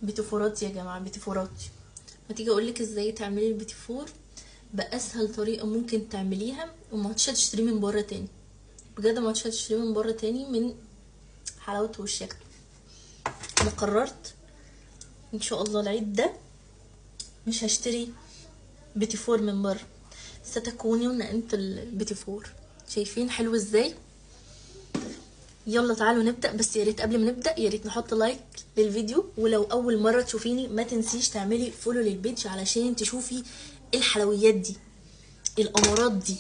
بيتي فورات يا جماعه، بيتي فورات. ما تيجي اقولك ازاي تعملي البيتي فور باسهل طريقه ممكن تعمليها، وما تشتريه من بره تاني. بجد ما تشتريه من بره تاني من حلاوه والشكل. انا قررت ان شاء الله العيد ده مش هشتري بيتي فور من بره، ستكوني انت البيتي فور. شايفين حلو ازاي؟ يلا تعالوا نبدا. بس يا ريت قبل ما نبدا يا ريت نحط لايك للفيديو، ولو اول مره تشوفيني ما تنسيش تعملي فولو للبيج علشان تشوفي الحلويات دي، الامارات دي.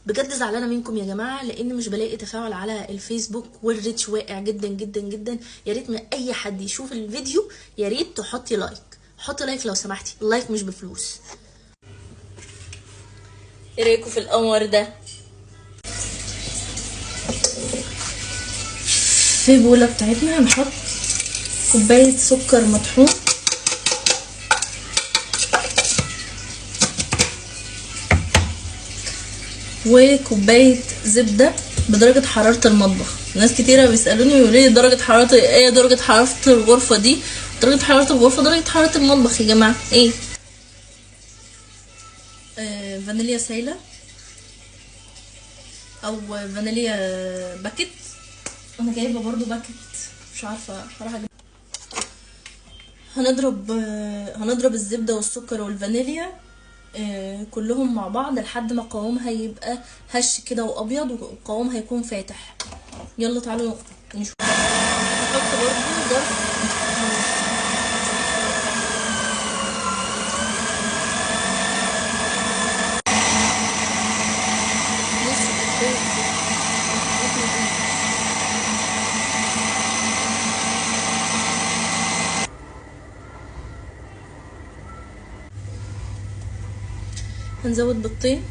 بجد زعلانه منكم يا جماعه لان مش بلاقي تفاعل على الفيسبوك، والريتش واقع جدا جدا جدا. يا ريت من اي حد يشوف الفيديو يا ريت تحطي لايك، حطي لايك لو سمحتي، اللايك مش بفلوس. ايه رايكم في القمر ده؟ في بوله بتاعتنا هنحط كوبايه سكر مطحون، وكوبايه زبده بدرجه حراره المطبخ. ناس كتيره بيسالوني يقولوا لي درجه حراره ايه؟ درجه حراره الغرفه دي؟ درجه حراره الغرفه درجه حراره المطبخ يا جماعه. ايه؟ فانيليا سايله او فانيليا باكت. انا جايبه برضو باكت، مش عارفه هروح اجيب. هنضرب الزبده والسكر والفانيليا كلهم مع بعض لحد ما قوامها يبقى هش كده وابيض، وقوامها هيكون فاتح. يلا تعالوا نشوف. نحط برضو ضرب هنزود بيضتين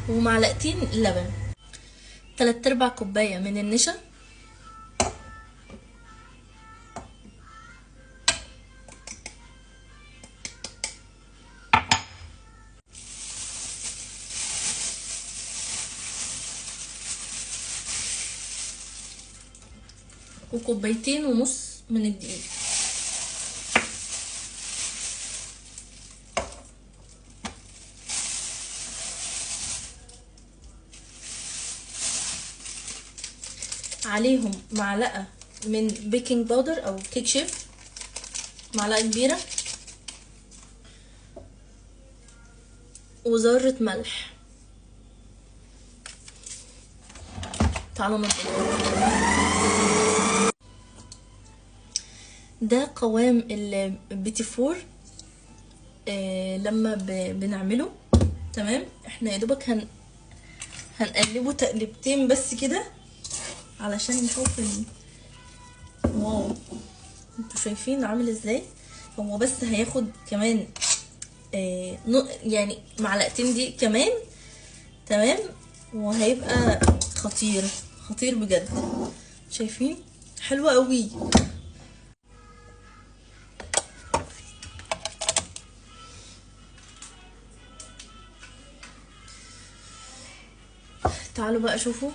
ومعلقتين لبن، 3/4 كوبايه من النشا، وكوبايتين ونص من الدقيق. عليهم معلقه من بيكنج باودر او كيك شيف، معلقه كبيره، وذره ملح. تعالوا نضرب. ده قوام البيتي فور لما بنعمله. تمام، احنا يا دوبك هنقلبه تقلبتين بس كده علشان نشوف واو، انتوا شايفين عامل ازاي؟ هو بس هياخد كمان يعني معلقتين دي كمان. تمام، وهيبقى خطير خطير بجد. شايفين حلوة قوي. تعالوا بقى شوفوا.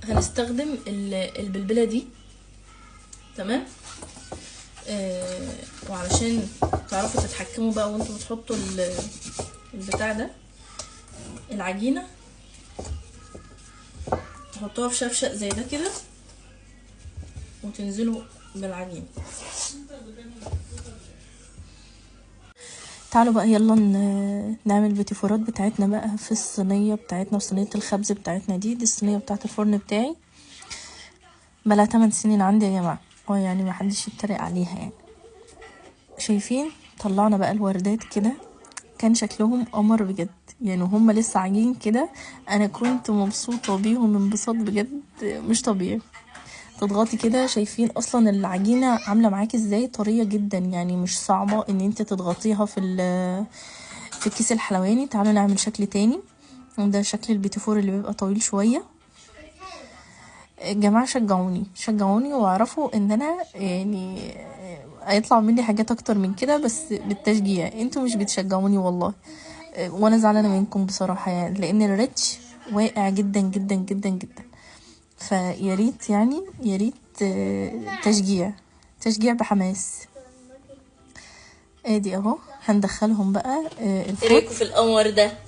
هنستخدم البلبلة دي. تمام، وعلشان تعرفوا تتحكموا بقى وانتوا بتحطوا البتاع ده، العجينة تحطوها في شفشق زي ده كده وتنزلوا بالعجينة. تعالوا بقى يلا نعمل البيتي فورات بتاعتنا بقى في الصينية بتاعتنا، في صينية الخبز بتاعتنا دي الصينية بتاعت الفرن بتاعي بقى 8 سنين عندي يا جماعة، يعني ما حدش يتريق عليها يعني. شايفين طلعنا بقى الوردات كده، كان شكلهم قمر بجد يعني، وهم لسه عاجين كده. انا كنت مبسوطة بيهم انبساط بجد مش طبيعي. تضغطي كده، شايفين اصلا العجينة عاملة معاكي ازاي؟ طرية جدا يعني، مش صعبة ان انت تضغطيها في الكيس الحلواني. تعالوا نعمل شكل تاني، وده شكل البيتي فور اللي بيبقى طويل شوية. جماعة شجعوني واعرفوا ان انا يعني هيطلع مني حاجات اكتر من كده، بس بالتشجيع. انتوا مش بتشجعوني والله. وانا زعلانه منكم بصراحه يعني، لان الريتش واقع جدا جدا جدا جدا. فيا ريت يعني يا ريت تشجيع بحماس. ادي اهو هندخلهم بقى الفرن. ايه رايكم في القمر ده؟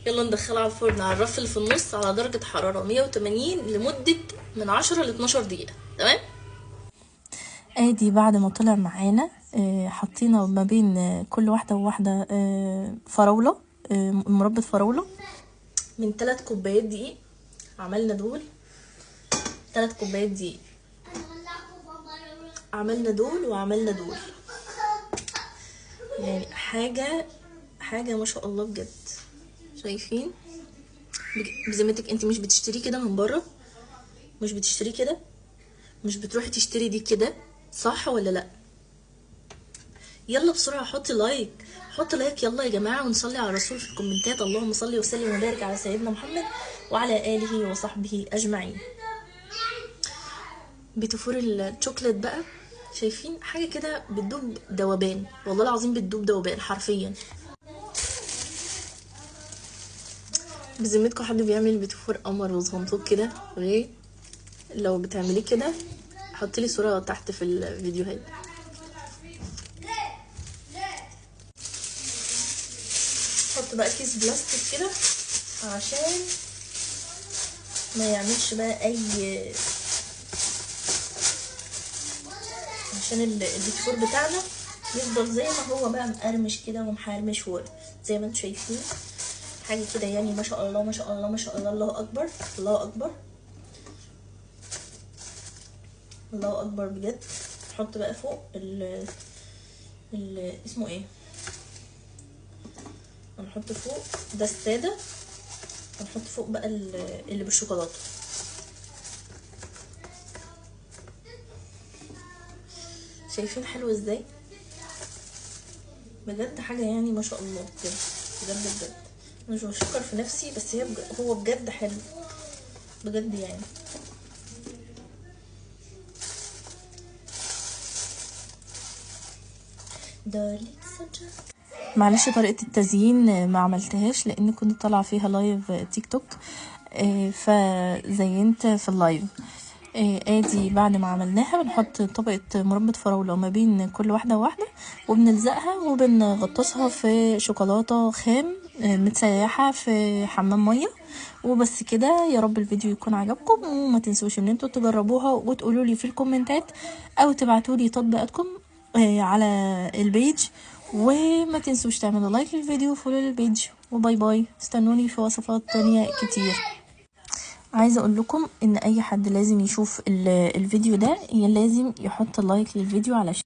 يلا ندخلها على الفرن على الرف اللي في النص على درجه حراره 180 لمده من 10 ل 12 دقيقه. تمام. ادي بعد ما طلع معانا حطينا ما بين كل واحده وواحده فراوله، مربى فراوله من 3 كوبايات دقيق. عملنا دول 3 كوبايات دقيق، عملنا دول وعملنا دول. يعني حاجه ما شاء الله بجد. شايفين بذمتك انت مش بتشتري كده من بره؟ مش بتشتري كده؟ مش بتروحي تشتري دي كده صح ولا لا؟ يلا بسرعه حطي لايك يلا يا جماعه، ونصلي على الرسول في الكومنتات. اللهم صل وسلم وبارك على سيدنا محمد وعلى اله وصحبه اجمعين. بتفور الشوكليت بقى، شايفين حاجه كده بتدوب ذوبان، والله العظيم بتدوب ذوبان حرفيا. بذمتكم حد بيعمل بتفور قمر وصغنطوط كده؟ غير لو بتعمليه كده حطيلي صوره تحت في الفيديوهات. حط بقى كيس بلاستيك كده عشان ما يعملش بقى عشان البيتفور بتاعنا يفضل زي ما هو بقى مقرمش كده ومحرمش زي ما انتم شايفين. حاجه كده يعني ما شاء الله ما شاء الله ما شاء الله. الله اكبر الله اكبر الله اكبر بجد. نحط بقى فوق اسمه ايه، هنحط فوق ده الساده، هنحط فوق بقى اللي بالشوكولاته. شايفين حلو ازاي؟ بجد حاجه يعني ما شاء الله بجد بجد بجد. انا مش بشكر في نفسي بس هو بجد حلو بجد يعني. معلش طريقه التزيين ما عملتهاش لان كنت طالعه فيها لايف تيك توك، فزينت في اللايف. ادي بعد ما عملناها بنحط طبقه مربى فراوله ما بين كل واحده وواحده، وبنلزقها وبنغطسها في شوكولاته خام متسيحه في حمام ميه. وبس كده. يا رب الفيديو يكون عجبكم، وما تنسوش ان انتوا تجربوها وتقولوا لي في الكومنتات او تبعتوا لي تطبيقاتكم على البيج. وما تنسوش تعملوا لايك للفيديو وفولو للبيج. وباي باي، استنوني في وصفات تانية كتير. عايزه اقول لكم ان اي حد لازم يشوف الفيديو ده لازم يحط لايك للفيديو علشان